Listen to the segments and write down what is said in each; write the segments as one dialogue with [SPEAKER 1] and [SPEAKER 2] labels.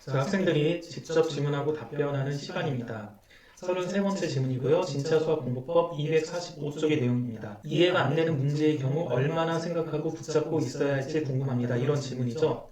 [SPEAKER 1] 자, 학생들이 직접 질문하고 답변하는 시간입니다. 33번째 질문이고요. 진짜 수학 공부법 245쪽의 내용입니다. 이해가 안 되는 문제의 경우 얼마나 생각하고 붙잡고 있어야 할지 궁금합니다. 이런 질문이죠.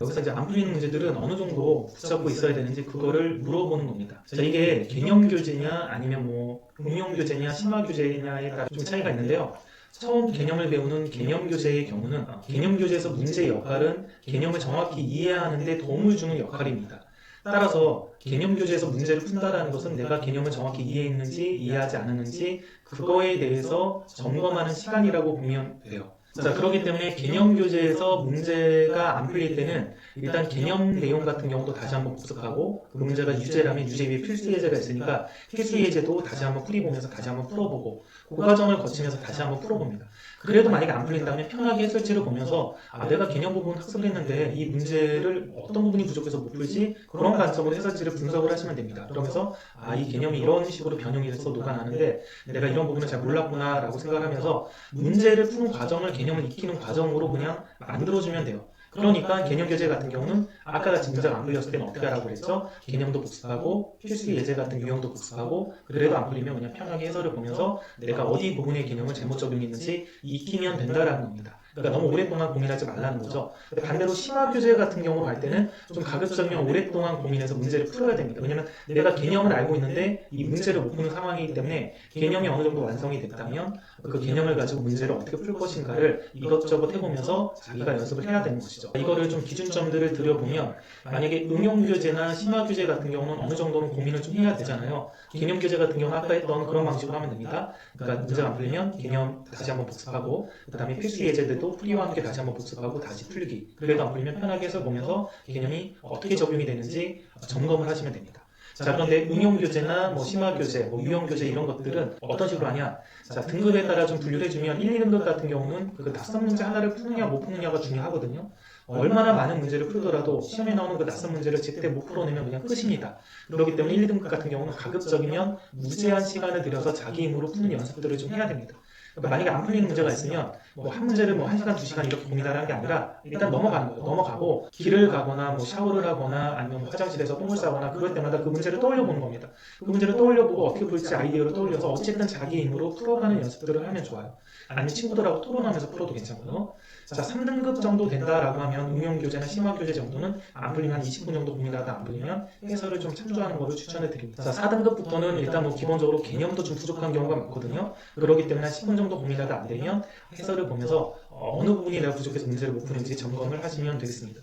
[SPEAKER 1] 여기서 이제 안 풀리는 문제들은 어느 정도 붙잡고 있어야 되는지 그거를 물어보는 겁니다. 자, 이게 개념 교재냐 아니면 뭐 응용 교재냐 심화 교재냐에 따라 좀 차이가 있는데요. 처음 개념을 배우는 개념 교재의 경우는 개념 교재에서 문제의 역할은 개념을 정확히 이해하는 데 도움을 주는 역할입니다. 따라서 개념 교재에서 문제를 푼다라는 것은 내가 개념을 정확히 이해했는지 이해하지 않았는지 그거에 대해서 점검하는 시간이라고 보면 돼요. 자, 그렇기 때문에 개념 교재에서 문제가 안 풀릴 때는 일단 개념 내용 같은 경우도 다시 한번 복습하고 그 문제가 유제라면 유제 위에 필수 예제가 있으니까 필수 예제도 다시 한번 풀이보면서 다시 한번 풀어보고 그 과정을 거치면서 다시 한번 풀어봅니다. 그래도 만약에 안 풀린다면 편하게 해설지를 보면서 내가 개념 부분 학습을 했는데 이 문제를 어떤 부분이 부족해서 못 풀지? 그런 관점으로 해설지를 분석을 하시면 됩니다. 그러면서 이 개념이 이런 식으로 변형이 돼서 녹아나는데 내가 이런 부분을 잘 몰랐구나 라고 생각하면서 문제를 푸는 과정을 개념을 익히는 과정으로 그냥 만들어주면 돼요. 그러니까 개념 교재 같은 경우는 아까 같이 문제가 안 풀렸을 때는 어떻게 하라고 그랬죠? 개념도 복습하고 필수 예제 같은 유형도 복습하고 그래도 안 풀리면 그냥 편하게 해설을 보면서 내가 어디 부분의 개념을 잘못 적용했는지 익히면 된다라는 겁니다. 그러니까 너무 오랫동안 고민하지 말라는 거죠. 근데 반대로 심화 교재 같은 경우로 할 때는 좀 가급적이면 오랫동안 고민해서 문제를 풀어야 됩니다. 왜냐면 내가 개념을 알고 있는데 이 문제를 못 푸는 상황이기 때문에 개념이 어느 정도 완성이 됐다면 그 개념을 가지고 문제를 어떻게 풀 것인가를 이것저것 해보면서 자기가 연습을 해야 되는 것이죠. 이거를 좀 기준점들을 들여보면 만약에 응용 교재나 심화 교재 같은 경우는 어느 정도는 고민을 좀 해야 되잖아요. 개념 교재 같은 경우는 아까 했던 그런 방식으로 하면 됩니다. 그러니까 문제가 안 풀리면 개념 다시 한번 복습하고 그 다음에 필수 예제들도 풀이와 함께 다시 한번 복습하고 다시 풀기. 그래도 안 풀리면 편하게 해서 보면서 개념이 어떻게 적용이 되는지 점검을 하시면 됩니다. 자, 그런데 응용 교재나 뭐 심화 교재, 뭐 유형 교재 이런 것들은 어떤 식으로 하냐? 자, 등급에 따라 좀 분류를 해주면 1, 2등급 같은 경우는 그 낯선 문제 하나를 푸느냐 못 푸느냐가 중요하거든요. 얼마나 많은 문제를 풀더라도 시험에 나오는 그 낯선 문제를 제때 못 풀어내면 그냥 끝입니다. 그렇기 때문에 1, 2등급 같은 경우는 가급적이면 무제한 시간을 들여서 자기 힘으로 푸는 연습들을 좀 해야 됩니다. 그러니까 만약에 안 풀리는 문제가 있으면 뭐 한 문제를 뭐 1시간, 2시간 이렇게 고민하는 게 아니라 일단 넘어가는 거예요. 넘어가고 길을 가거나 뭐 샤워를 하거나 아니면 뭐 화장실에서 똥을 싸거나 그럴 때마다 그 문제를 떠올려 보는 겁니다. 그 문제를 떠올려 보고 어떻게 풀지 아이디어를 떠올려서 어쨌든 자기 힘으로 풀어가는 연습들을 하면 좋아요. 아니면 친구들하고 토론하면서 풀어도 괜찮고요. 자, 3등급 정도 된다라고 하면 응용 교재나 심화 교재 정도는 안 풀리면 한 20분 정도 고민하다 안 풀리면 해설을 좀 참조하는 것을 추천해 드립니다. 자, 4등급부터는 일단 뭐 기본적으로 개념도 좀 부족한 경우가 많거든요. 그렇기 때문에 한 10분 정도 고민하다 안 되면 해설을 보면서 어느 부분이 내가 부족해서 문제를 못 푸는지 점검을 하시면 되겠습니다.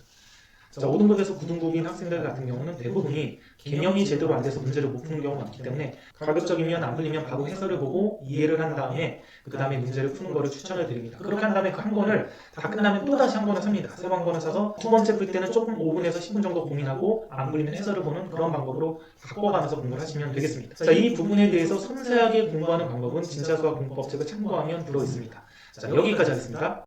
[SPEAKER 1] 자, 5등급에서 9등급인 학생들 같은 경우는 대부분이 개념이 제대로 안 돼서 문제를 못 푸는 경우가 많기 때문에 가급적이면 안 풀리면 바로 해설을 보고 이해를 한 다음에 그 다음에 문제를 푸는 거를 추천을 드립니다. 그렇게 한 다음에 그 한 권을 다 끝나면 또 다시 한 권을 삽니다. 세 번 권을 사서 두 번째 풀 때는 조금 5분에서 10분 정도 고민하고 안 풀리면 해설을 보는 그런 방법으로 바꿔가면서 공부를 하시면 되겠습니다. 자, 이 부분에 대해서 섬세하게 공부하는 방법은 진짜 수학 공부법 책을 참고하면 들어 있습니다. 자, 여기까지 하겠습니다.